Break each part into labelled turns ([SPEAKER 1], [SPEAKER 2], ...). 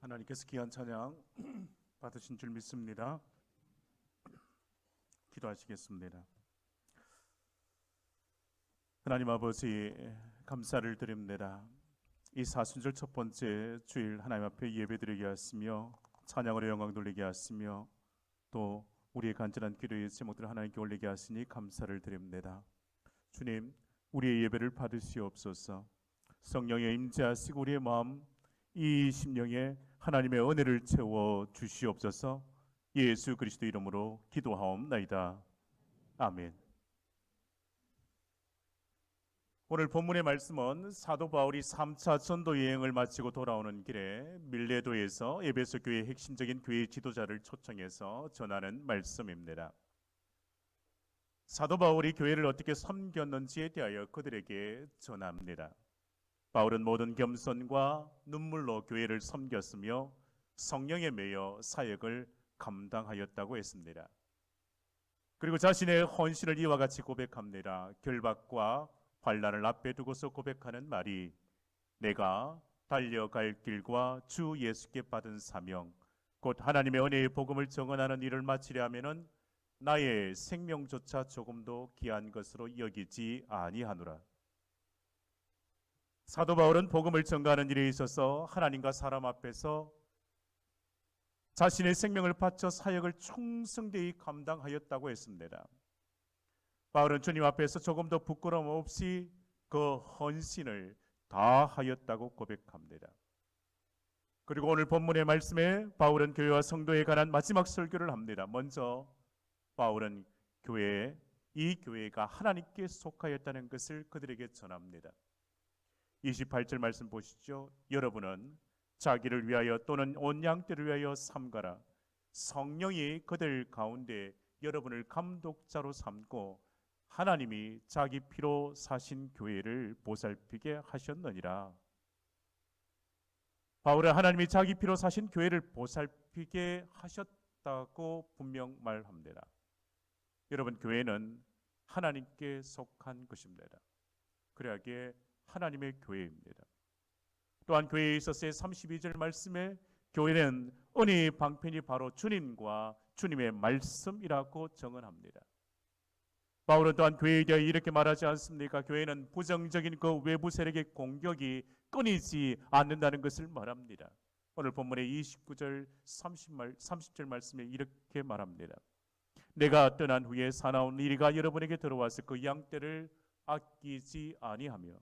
[SPEAKER 1] 하나님께서 귀한 찬양 받으신 줄 믿습니다. 기도하시겠습니다. 하나님 아버지, 감사를 드립니다. 이 사순절 첫 번째 주일 하나님 앞에 예배드리게 하시며 찬양으로 영광 돌리게 하시며 또 우리의 간절한 기도의 제목들을 하나님께 올리게 하시니 감사를 드립니다. 주님, 우리의 예배를 받으시옵소서. 성령의 임재하시고 우리의 마음 이 심령에 하나님의 은혜를 채워 주시옵소서. 예수 그리스도 이름으로 기도하옵나이다. 아멘. 오늘 본문의 말씀은 사도 바울이 3차 전도 여행을 마치고 돌아오는 길에 밀레도에서 에베소 교회의 핵심적인 교회 지도자를 초청해서 전하는 말씀입니다. 사도 바울이 교회를 어떻게 섬겼는지에 대하여 그들에게 전합니다. 바울은 모든 겸손과 눈물로 교회를 섬겼으며 성령에 매여 사역을 감당하였다고 했습니다. 그리고 자신의 헌신을 이와 같이 고백합니다. 결박과 환난을 앞에 두고서 고백하는 말이 내가 달려갈 길과 주 예수께 받은 사명 곧 하나님의 은혜의 복음을 증언하는 일을 마치려 하면은 나의 생명조차 조금도 귀한 것으로 여기지 아니하노라. 사도 바울은 복음을 전가하는 일에 있어서 하나님과 사람 앞에서 자신의 생명을 바쳐 사역을 충성되이 감당하였다고 했습니다. 바울은 주님 앞에서 조금도 부끄러움 없이 그 헌신을 다하였다고 고백합니다. 그리고 오늘 본문의 말씀에 바울은 교회와 성도에 관한 마지막 설교를 합니다. 먼저 바울은 이 교회가 하나님께 속하였다는 것을 그들에게 전합니다. 28절 말씀 보시죠. 여러분은 자기를 위하여 또는 온 양떼를 위하여 삼가라. 성령이 그들 가운데 여러분을 감독자로 삼고 하나님이 자기 피로 사신 교회를 보살피게 하셨느니라. 바울은 하나님이 자기 피로 사신 교회를 보살피게 하셨다고 분명 말합니다. 여러분, 교회는 하나님께 속한 것입니다. 그러하기에 하나님의 교회입니다. 또한 교회에 있어서의 32절 말씀에 교회는 은혜의 방편이 바로 주님과 주님의 말씀이라고 정언합니다. 바울은 또한 교회에 대해 이렇게 말하지 않습니까? 교회는 부정적인 그 외부 세력의 공격이 끊이지 않는다는 것을 말합니다. 오늘 본문의 29절 30절 말씀에 이렇게 말합니다. 내가 떠난 후에 사나운 이리가 여러분에게 들어와서 그 양떼를 아끼지 아니하며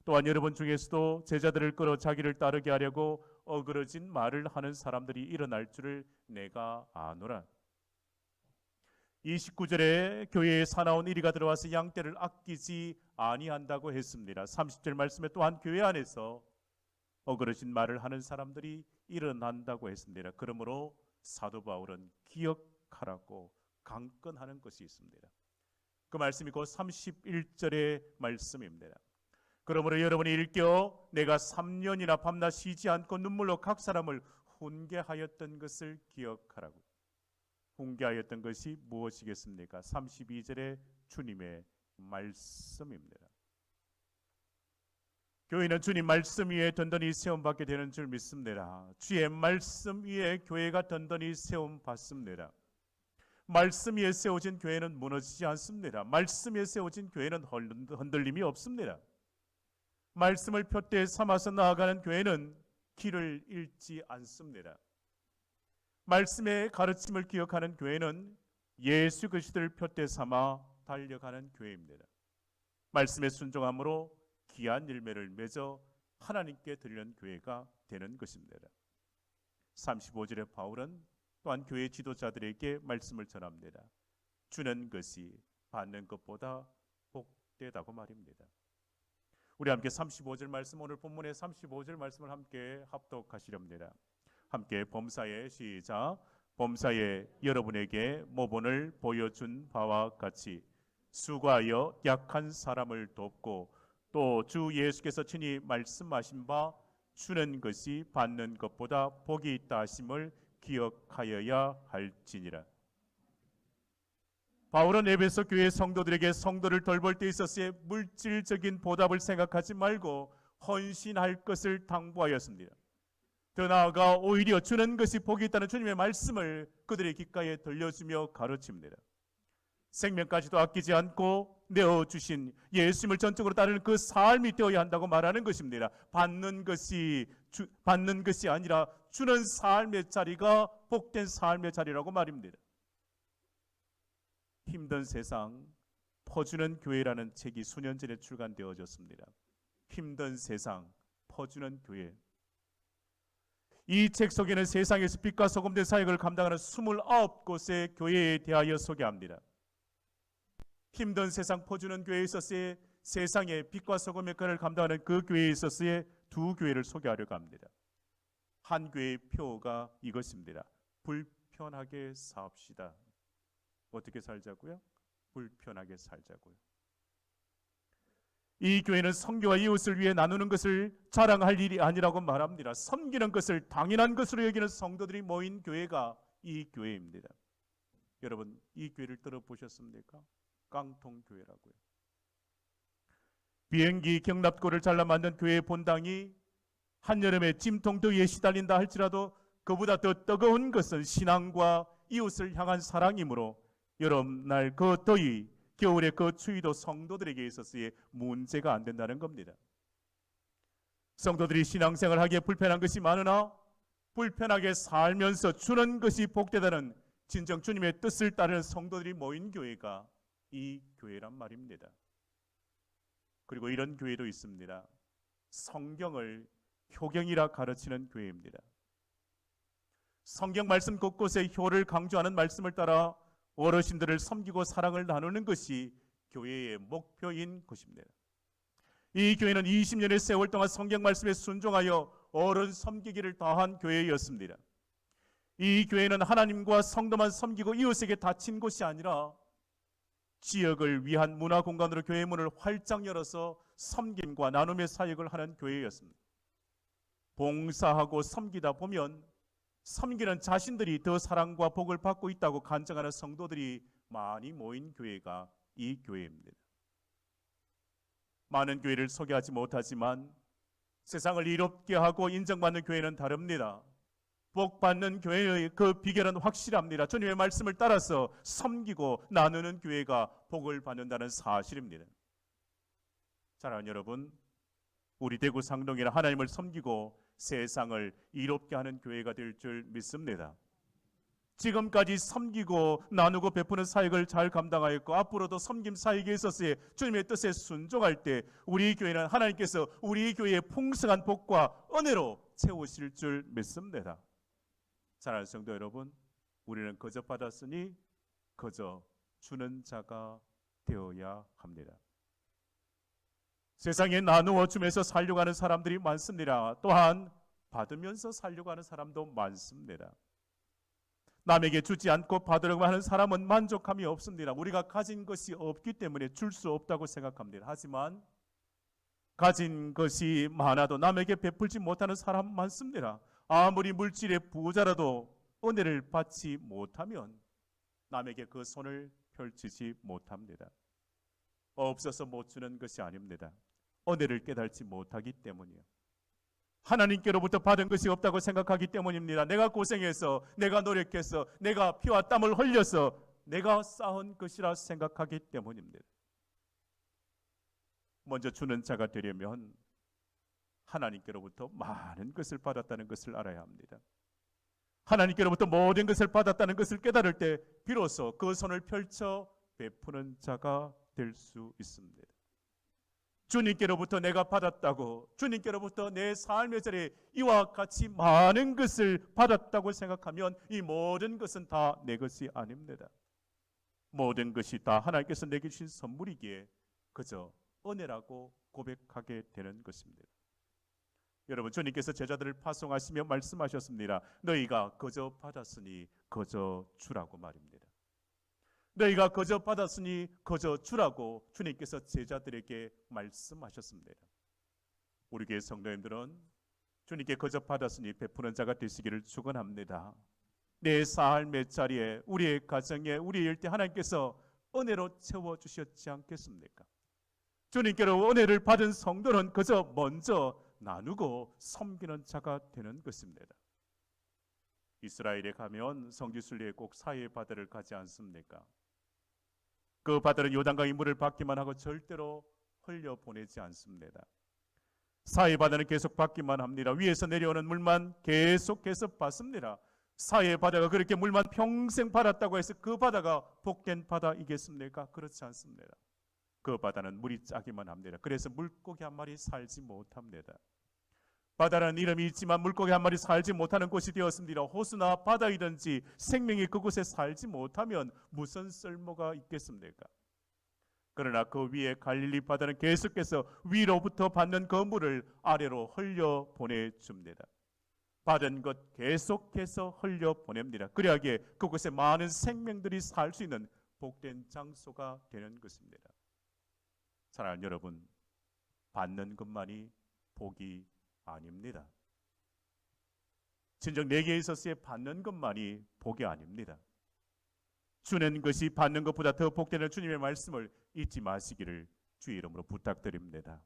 [SPEAKER 1] 또한 여러분 중에서도 제자들을 끌어 자기를 따르게 하려고 어그러진 말을 하는 사람들이 일어날 줄을 내가 아노라. 29절에 교회에 사나운 이리가 들어와서 양떼를 아끼지 아니한다고 했습니다. 30절 말씀에 또한 교회 안에서 어그러진 말을 하는 사람들이 일어난다고 했습니다. 그러므로 사도 바울은 기억하라고 강권하는 것이 있습니다. 그 말씀이 곧 31절의 말씀입니다. 그러므로 여러분이 일깨어 내가 3년이나 밤낮 쉬지 않고 눈물로 각 사람을 훈계하였던 것을 기억하라고. 훈계하였던 것이 무엇이겠습니까? 32절의 주님의 말씀입니다. 교회는 주님 말씀 위에 든든히 세움받게 되는 줄 믿습니다. 주의 말씀 위에 교회가 든든히 세움받습니다. 말씀 위에 세워진 교회는 무너지지 않습니다. 말씀 위에 세워진 교회는 흔들림이 없습니다. 말씀을 표대 삼아서 나아가는 교회는 길을 잃지 않습니다. 말씀의 가르침을 기억하는 교회는 예수 그리스도를 표대 삼아 달려가는 교회입니다. 말씀에 순종함으로 귀한 열매를 맺어 하나님께 드리는 교회가 되는 것입니다. 35절에 바울은 또한 교회 지도자들에게 말씀을 전합니다. 주는 것이 받는 것보다 복되다고 말입니다. 우리 함께 35절 말씀, 오늘 본문의 35절 말씀을 함께 합독하시렵니다. 함께 범사에 시작. 범사에 여러분에게 모본을 보여준 바와 같이 수고하여 약한 사람을 돕고 또 주 예수께서 친히 말씀하신 바 주는 것이 받는 것보다 복이 있다 하심을 기억하여야 할지니라. 바울은 에베소 교회 성도들에게 성도를 돌볼 때 있어서의 물질적인 보답을 생각하지 말고 헌신할 것을 당부하였습니다. 더 나아가 오히려 주는 것이 복이 있다는 주님의 말씀을 그들의 귓가에 들려주며 가르칩니다. 생명까지도 아끼지 않고 내어주신 예수님을 전적으로 따르는 그 삶이 되어야 한다고 말하는 것입니다. 받는 것이 아니라 주는 삶의 자리가 복된 삶의 자리라고 말입니다. 힘든 세상 퍼주는 교회라는 책이 수년 전에 출간되어졌습니다. 힘든 세상 퍼주는 교회. 이 책 속에는 세상에서 빛과 소금된 사역을 감당하는 29곳의 교회에 대하여 소개합니다. 힘든 세상 퍼주는 교회에 있어서의 세상의 빛과 소금의 역할을 감당하는 그 교회에 있어서의 두 교회를 소개하려고 합니다. 한 교회의 표가 이것입니다. 불편하게 삽시다. 어떻게 살자고요? 불편하게 살자고요. 이 교회는 선교와 이웃을 위해 나누는 것을 자랑할 일이 아니라고 말합니다. 섬기는 것을 당연한 것으로 여기는 성도들이 모인 교회가 이 교회입니다. 여러분, 이 교회를 들어보셨습니까? 깡통교회라고요. 비행기 경납고를 잘라 만든 교회의 본당이 한여름에 찜통더위에 시달린다 할지라도 그보다 더 뜨거운 것은 신앙과 이웃을 향한 사랑이므로 여름날 그 더위, 겨울의 그 추위도 성도들에게 있어서의 문제가 안 된다는 겁니다. 성도들이 신앙생활 하기에 불편한 것이 많으나 불편하게 살면서 주는 것이 복되다는 진정 주님의 뜻을 따르는 성도들이 모인 교회가 이 교회란 말입니다. 그리고 이런 교회도 있습니다. 성경을 효경이라 가르치는 교회입니다. 성경 말씀 곳곳에 효를 강조하는 말씀을 따라 어르신들을 섬기고 사랑을 나누는 것이 교회의 목표인 것입니다. 이 교회는 20년의 세월 동안 성경 말씀에 순종하여 어른 섬기기를 다한 교회였습니다. 이 교회는 하나님과 성도만 섬기고 이웃에게 다친 곳이 아니라 지역을 위한 문화 공간으로 교회 문을 활짝 열어서 섬김과 나눔의 사역을 하는 교회였습니다. 봉사하고 섬기다 보면 섬기는 자신들이 더 사랑과 복을 받고 있다고 간증하는 성도들이 많이 모인 교회가 이 교회입니다. 많은 교회를 소개하지 못하지만 세상을 이롭게 하고 인정받는 교회는 다릅니다. 복받는 교회의 그 비결은 확실합니다. 주님의 말씀을 따라서 섬기고 나누는 교회가 복을 받는다는 사실입니다. 사랑하는 여러분, 우리 대구 상동이는 하나님을 섬기고 세상을 이롭게 하는 교회가 될 줄 믿습니다. 지금까지 섬기고 나누고 베푸는 사역을 잘 감당하였고 앞으로도 섬김 사역에 있어서의 주님의 뜻에 순종할 때 우리 교회는 하나님께서 우리 교회의 풍성한 복과 은혜로 채우실 줄 믿습니다. 사랑하는 성도 여러분, 우리는 거저 받았으니 거저 주는 자가 되어야 합니다. 세상에 나누어 주면서 살려고 하는 사람들이 많습니다. 또한 받으면서 살려고 하는 사람도 많습니다. 남에게 주지 않고 받으려고 하는 사람은 만족함이 없습니다. 우리가 가진 것이 없기 때문에 줄 수 없다고 생각합니다. 하지만 가진 것이 많아도 남에게 베풀지 못하는 사람 많습니다. 아무리 물질의 부자라도 은혜를 받지 못하면 남에게 그 손을 펼치지 못합니다. 없어서 못 주는 것이 아닙니다. 은혜를 깨달지 못하기 때문이요. 하나님께로부터 받은 것이 없다고 생각하기 때문입니다. 내가 고생해서, 내가 노력해서, 내가 피와 땀을 흘려서 내가 쌓은 것이라 생각하기 때문입니다. 먼저 주는 자가 되려면 하나님께로부터 많은 것을 받았다는 것을 알아야 합니다. 하나님께로부터 모든 것을 받았다는 것을 깨달을 때 비로소 그 손을 펼쳐 베푸는 자가 될 수 있습니다. 주님께로부터 내가 받았다고, 주님께로부터 내 삶의 자리에 이와 같이 많은 것을 받았다고 생각하면 이 모든 것은 다 내 것이 아닙니다. 모든 것이 다 하나님께서 내게 주신 선물이기에 그저 은혜라고 고백하게 되는 것입니다. 여러분, 주님께서 제자들을 파송하시며 말씀하셨습니다. 너희가 거저 받았으니 거저 주라고 말입니다. 너희가 거저 받았으니 거저 주라고 주님께서 제자들에게 말씀하셨습니다. 우리 교회 성도님들은 주님께 거저 받았으니 베푸는 자가 되시기를 축원합니다. 내 삶의 자리에, 우리의 가정에, 우리의 일때 하나님께서 은혜로 채워주셨지 않겠습니까? 주님께로 은혜를 받은 성도는 그저 먼저 나누고 섬기는 자가 되는 것입니다. 이스라엘에 가면 성지순례에 꼭 사해 바다를 가지 않습니까? 그 바다는 요단강의 물을 받기만 하고 절대로 흘려보내지 않습니다. 사해 바다는 계속 받기만 합니다. 위에서 내려오는 물만 계속해서 받습니다. 사해 바다가 그렇게 물만 평생 받았다고 해서 그 바다가 복된 바다이겠습니까? 그렇지 않습니다. 그 바다는 물이 짜기만 합니다. 그래서 물고기 한 마리 살지 못합니다. 바다라는 이름이 있지만 물고기 한 마리 살지 못하는 곳이 되었습니다. 호수나 바다이든지 생명이 그곳에 살지 못하면 무슨 쓸모가 있겠습니까? 그러나 그 위에 갈릴리 바다는 계속해서 위로부터 받는 그 물을 아래로 흘려 보내줍니다. 받은 것 계속해서 흘려 보냅니다. 그래야기에 그곳에 많은 생명들이 살 수 있는 복된 장소가 되는 것입니다. 사랑하는 여러분, 받는 것만이 복이 아닙니다. 진정 내게 있어서의 받는 것만이 복이 아닙니다. 주는 것이 받는 것보다 더 복되는 주님의 말씀을 잊지 마시기를 주의 이름으로 부탁드립니다.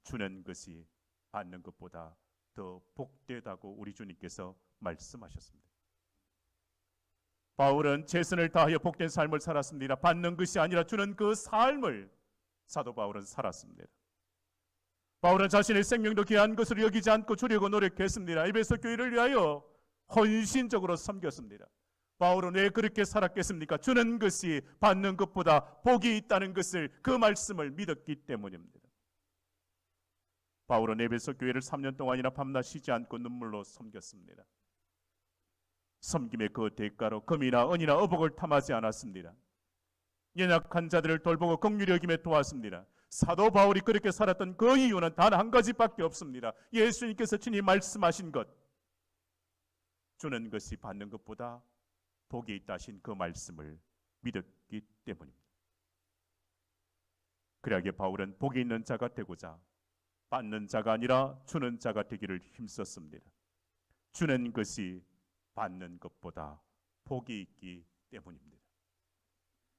[SPEAKER 1] 주는 것이 받는 것보다 더 복되다고 우리 주님께서 말씀하셨습니다. 바울은 최선을 다하여 복된 삶을 살았습니다. 받는 것이 아니라 주는 그 삶을 사도 바울은 살았습니다. 바울은 자신의 생명도 귀한 것으로 여기지 않고 주려고 노력했습니다. 에베소 교회를 위하여 헌신적으로 섬겼습니다. 바울은 왜 그렇게 살았겠습니까? 주는 것이 받는 것보다 복이 있다는 것을, 그 말씀을 믿었기 때문입니다. 바울은 에베소 교회를 3년 동안이나 밤낮 쉬지 않고 눈물로 섬겼습니다. 섬김의 그 대가로 금이나 은이나 어복을 탐하지 않았습니다. 연약한 자들을 돌보고 긍휼히 여김에 도왔습니다. 사도 바울이 그렇게 살았던 그 이유는 단 한 가지밖에 없습니다. 예수님께서 친히 말씀하신 것, 주는 것이 받는 것보다 복이 있다 하신 그 말씀을 믿었기 때문입니다. 그러기에 바울은 복이 있는 자가 되고자 받는 자가 아니라 주는 자가 되기를 힘썼습니다. 주는 것이 받는 것보다 복이 있기 때문입니다.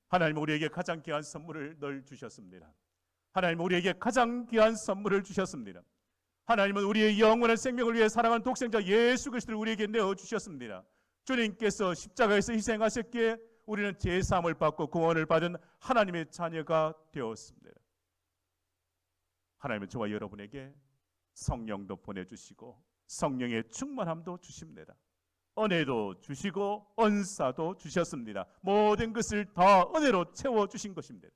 [SPEAKER 1] 하나님은 우리에게 가장 귀한 선물을 늘 주셨습니다. 하나님은 우리에게 가장 귀한 선물을 주셨습니다. 하나님은 우리의 영원한 생명을 위해 사랑하는 독생자 예수 그리스도를 우리에게 내어주셨습니다. 주님께서 십자가에서 희생하셨기에 우리는 제사함을 받고 구원을 받은 하나님의 자녀가 되었습니다. 하나님은 저와 여러분에게 성령도 보내주시고 성령의 충만함도 주십니다. 은혜도 주시고 은사도 주셨습니다. 모든 것을 다 은혜로 채워주신 것입니다.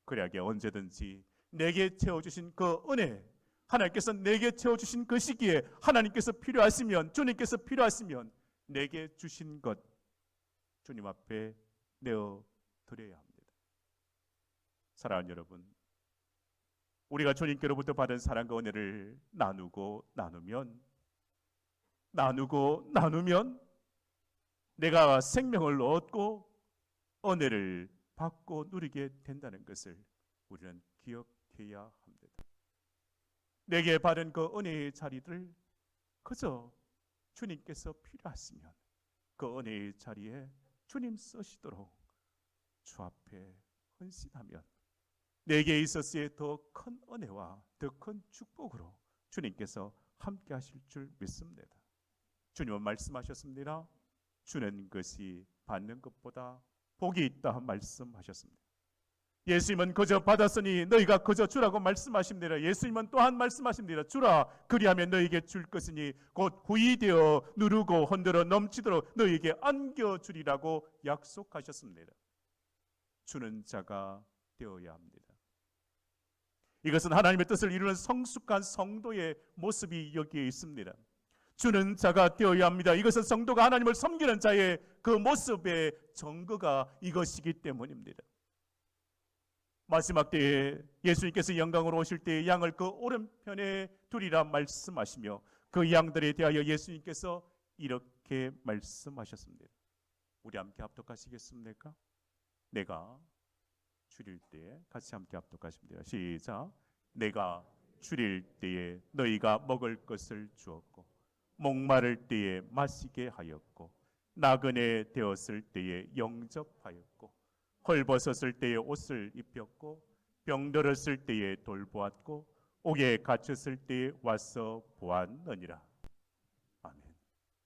[SPEAKER 1] 그러기에 언제든지 내게 채워주신 그 은혜, 하나님께서 내게 채워주신 그 시기에 하나님께서 필요하시면, 주님께서 필요하시면 내게 주신 것 주님 앞에 내어드려야 합니다. 사랑하는 여러분, 우리가 주님께로부터 받은 사랑과 은혜를 나누고 나누면 내가 생명을 얻고 은혜를 받고 누리게 된다는 것을 우리는 기억해야 합니다. 내게 받은 그 은혜의 자리를 그저 주님께서 필요하시면 그 은혜의 자리에 주님 쓰시도록 주 앞에 헌신하면 내게 있었을 더 큰 은혜와 더 큰 축복으로 주님께서 함께 하실 줄 믿습니다. 주님은 말씀하셨습니다. 주는 것이 받는 것보다 복이 있다 말씀하셨습니다. 예수님은 그저 받았으니 너희가 그저 주라고 말씀하십니다. 예수님은 또한 말씀하십니다. 주라, 그리하면 너희에게 줄 것이니 곧 후이되어 누르고 흔들어 넘치도록 너희에게 안겨주리라고 약속하셨습니다. 주는 자가 되어야 합니다. 이것은 하나님의 뜻을 이루는 성숙한 성도의 모습이 여기에 있습니다. 주는 자가 되어야 합니다. 이것은 성도가 하나님을 섬기는 자의 그 모습의 증거가 이것이기 때문입니다. 마지막 때에 예수님께서 영광으로 오실 때에 양을 그 오른편에 두리라 말씀하시며 그 양들에 대하여 예수님께서 이렇게 말씀하셨습니다. 우리 함께 합독하시겠습니까? 내가 줄일 때에 같이 함께 합독하십니다. 시작. 내가 줄일 때에 너희가 먹을 것을 주었고 목마를 때에 마시게 하였고 나그네 되었을 때에 영접하였고 헐벗었을 때에 옷을 입혔고 병들었을 때에 돌보았고 옥에 갇혔을 때 와서 보았느니라. 아멘.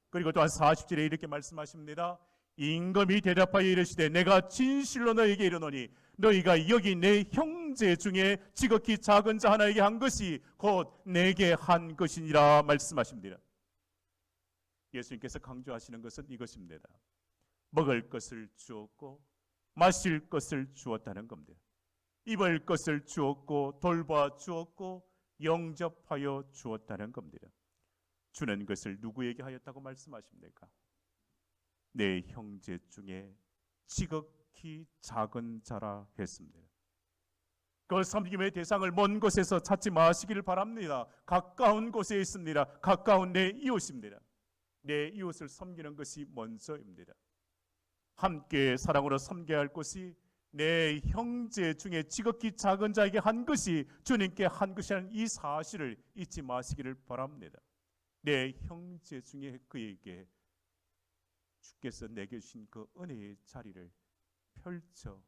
[SPEAKER 1] 그리고 또한 40절에 이렇게 말씀하십니다. 임금이 대답하여 이르시되 내가 진실로 너에게 이르노니 너희가 여기 내 형제 중에 지극히 작은 자 하나에게 한 것이 곧 내게 한 것이니라 말씀하십니다. 예수님께서 강조하시는 것은 이것입니다. 먹을 것을 주었고 마실 것을 주었다는 겁니다. 입을 것을 주었고 돌봐 주었고 영접하여 주었다는 겁니다. 주는 것을 누구에게 하였다고 말씀하십니까? 내 형제 중에 지극히 작은 자라 했습니다. 그 섬김의 대상을 먼 곳에서 찾지 마시기를 바랍니다. 가까운 곳에 있습니다. 가까운 내 이웃입니다. 내 이웃을 섬기는 것이 먼저입니다. 함께 사랑으로 섬겨야 할 것이 내 형제 중에 지극히 작은 자에게 한 것이 주님께 한 것이라는 이 사실을 잊지 마시기를 바랍니다. 내 형제 중에 그에게 주께서 내게 주신 그 은혜의 자리를 펼쳐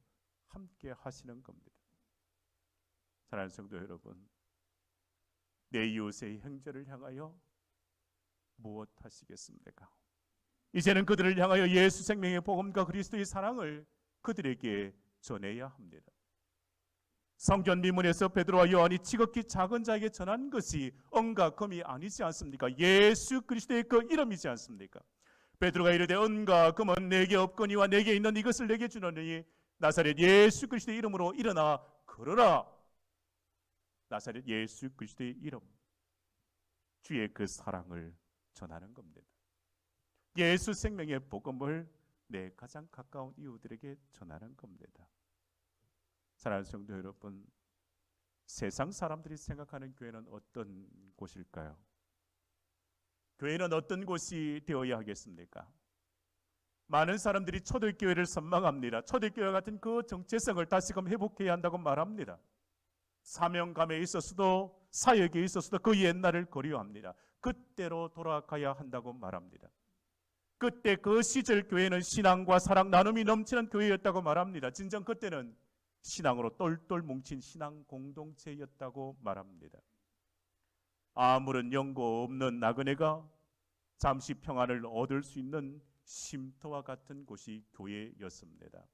[SPEAKER 1] 함께 하시는 겁니다. 사랑하는 성도 여러분, 내 이웃의 형제를 향하여 무엇 하시겠습니까? 이제는 그들을 향하여 예수 생명의 복음과 그리스도의 사랑을 그들에게 전해야 합니다. 성전 미문에서 베드로와 요한이 지극히 작은 자에게 전한 것이 은과 금이 아니지 않습니까? 예수 그리스도의 그 이름이지 않습니까? 베드로가 이르되 은과 금은 내게 없거니와 내게 있는 이것을 내게 주노니 나사렛 예수 그리스도의 이름으로 일어나 걸어라. 나사렛 예수 그리스도의 이름, 주의 그 사랑을 전하는 겁니다. 예수 생명의 복음을 내 가장 가까운 이웃들에게 전하는 겁니다. 사랑하는 성도 여러분, 세상 사람들이 생각하는 교회는 어떤 곳일까요? 교회는 어떤 곳이 되어야 하겠습니까? 많은 사람들이 초대교회를 선망합니다. 초대교회 같은 그 정체성을 다시금 회복해야 한다고 말합니다. 사명감에 있어서도 사역에 있어서도 그 옛날을 그리워합니다. 그때로 돌아가야 한다고 말합니다. 그때 그 시절 교회는 신앙과 사랑 나눔이 넘치는 교회였다고 말합니다. 진정 그때는 신앙으로 똘똘 뭉친 신앙 공동체였다고 말합니다. 아무런 연고 없는 나그네가 잠시 평안을 얻을 수 있는 쉼터와 같은 곳이 교회였습니다.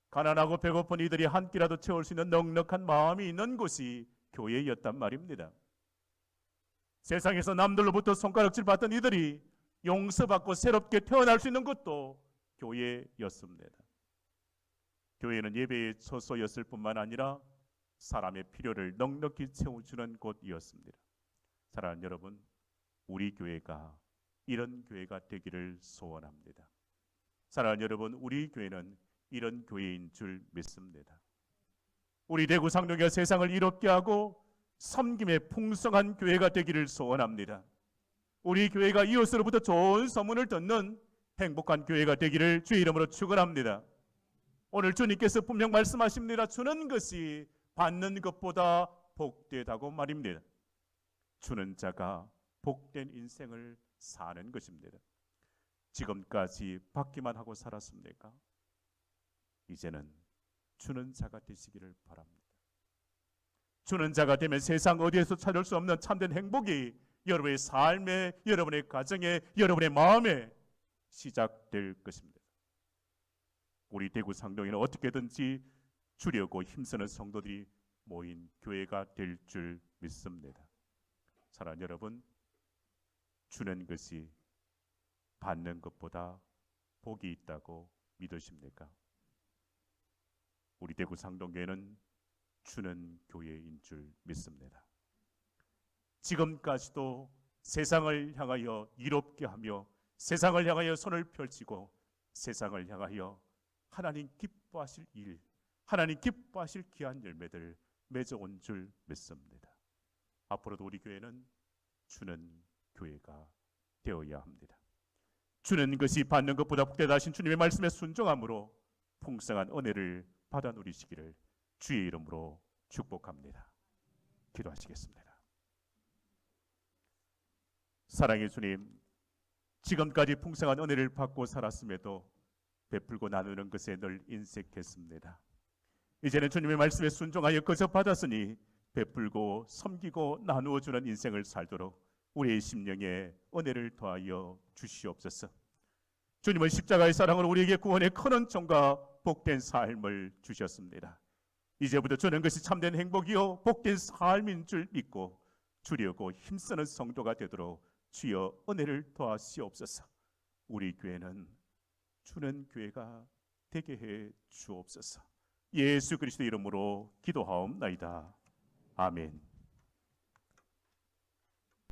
[SPEAKER 1] 가난하고 배고픈 이들이 한 끼라도 채울 수 있는 넉넉한 마음이 있는 곳이 교회였단 말입니다. 세상에서 남들로부터 손가락질 받던 이들이 용서받고 새롭게 태어날 수 있는 것도 교회였습니다. 교회는 예배의 처소였을 뿐만 아니라 사람의 필요를 넉넉히 채워주는 곳이었습니다. 사랑하는 여러분, 우리 교회가 이런 교회가 되기를 소원합니다. 사랑하는 여러분, 우리 교회는 이런 교회인 줄 믿습니다. 우리 대구 상동교회가 세상을 이롭게 하고 섬김의 풍성한 교회가 되기를 소원합니다. 우리 교회가 이웃으로부터 좋은 소문을 듣는 행복한 교회가 되기를 주의 이름으로 축원합니다. 오늘 주님께서 분명 말씀하십니다. 주는 것이 받는 것보다 복되다고 말입니다. 주는 자가 복된 인생을 사는 것입니다. 지금까지 받기만 하고 살았습니까? 이제는 주는 자가 되시기를 바랍니다. 주는 자가 되면 세상 어디에서 찾을 수 없는 참된 행복이 여러분의 삶에, 여러분의 가정에, 여러분의 마음에 시작될 것입니다. 우리 대구 상동에는 어떻게든지 주려고 힘쓰는 성도들이 모인 교회가 될 줄 믿습니다. 사랑하는 여러분, 주는 것이 받는 것보다 복이 있다고 믿으십니까? 우리 대구 상동교회는 주는 교회인 줄 믿습니다. 지금까지도 세상을 향하여 이롭게 하며 세상을 향하여 손을 펼치고 세상을 향하여 하나님 기뻐하실 일, 하나님 기뻐하실 귀한 열매들 맺어온 줄 믿습니다. 앞으로도 우리 교회는 주는 교회가 되어야 합니다. 주는 것이 받는 것보다 복되다 하신 주님의 말씀에 순종함으로 풍성한 은혜를 받아 누리시기를 주의 이름으로 축복합니다. 기도하시겠습니다. 사랑의 주님, 지금까지 풍성한 은혜를 받고 살았음에도 베풀고 나누는 것에 늘 인색했습니다. 이제는 주님의 말씀에 순종하여 거저 받았으니 베풀고 섬기고 나누어 주는 인생을 살도록 우리의 심령에 은혜를 더하여 주시옵소서. 주님은 십자가의 사랑으로 우리에게 구원의 큰 은총과 복된 삶을 주셨습니다. 이제부터 저는 것이 참된 행복이요 복된 삶인 줄 믿고 주려고 힘쓰는 성도가 되도록 주여 은혜를 더하시옵소서. 우리 교회는 주는 교회가 되게 해 주옵소서. 예수 그리스도 이름으로 기도하옵나이다. 아멘.